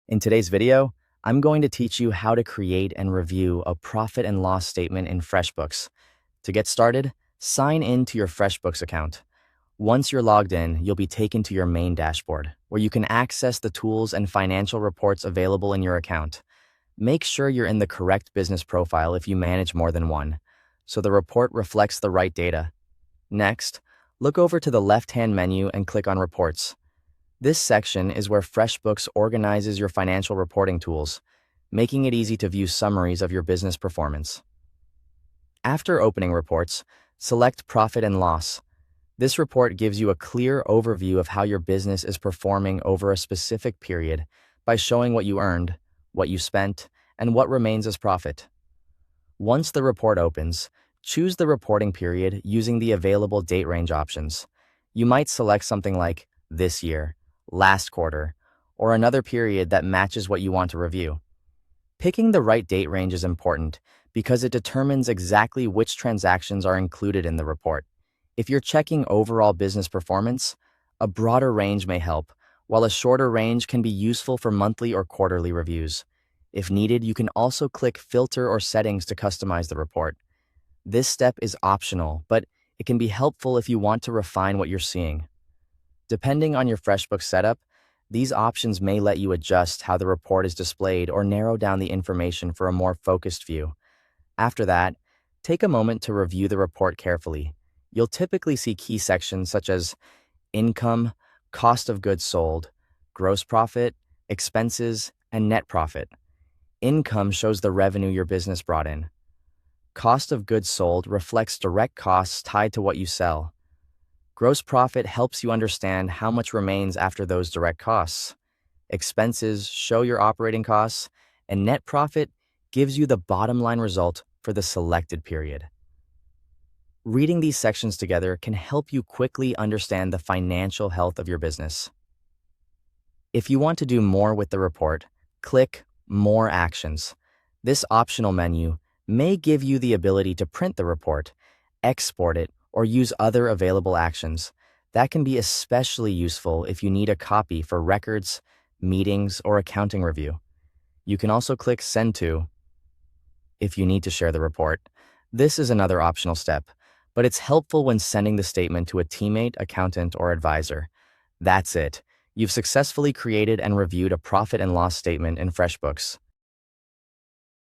In today's video, I'm going to teach you how to create and review a profit and loss statement in FreshBooks. To get started, sign in to your FreshBooks account. Once you're logged in, you'll be taken to your main dashboard, where you can access the tools and financial reports available in your account. Make sure you're in the correct business profile if you manage more than one, so the report reflects the right data. Next, look over to the left-hand menu and click on Reports. This section is where FreshBooks organizes your financial reporting tools, making it easy to view summaries of your business performance. After opening reports, select Profit and Loss. This report gives you a clear overview of how your business is performing over a specific period by showing what you earned, what you spent, and what remains as profit. Once the report opens, choose the reporting period using the available date range options. You might select something like this year, last quarter, or another period that matches what you want to review. Picking the right date range is important because it determines exactly which transactions are included in the report. If you're checking overall business performance, a broader range may help, while a shorter range can be useful for monthly or quarterly reviews. If needed, you can also click Filter or Settings to customize the report. This step is optional, but it can be helpful if you want to refine what you're seeing. Depending on your FreshBooks setup, these options may let you adjust how the report is displayed or narrow down the information for a more focused view. After that, take a moment to review the report carefully. You'll typically see key sections such as income, cost of goods sold, gross profit, expenses, and net profit. Income shows the revenue your business brought in. Cost of goods sold reflects direct costs tied to what you sell. Gross profit helps you understand how much remains after those direct costs. Expenses show your operating costs, and net profit gives you the bottom line result for the selected period. Reading these sections together can help you quickly understand the financial health of your business. If you want to do more with the report, click More Actions. This optional menu may give you the ability to print the report, export it, or use other available actions. That can be especially useful if you need a copy for records, meetings, or accounting review. You can also click Send To if you need to share the report. This is another optional step, but it's helpful when sending the statement to a teammate, accountant, or advisor. That's it. You've successfully created and reviewed a profit and loss statement in FreshBooks.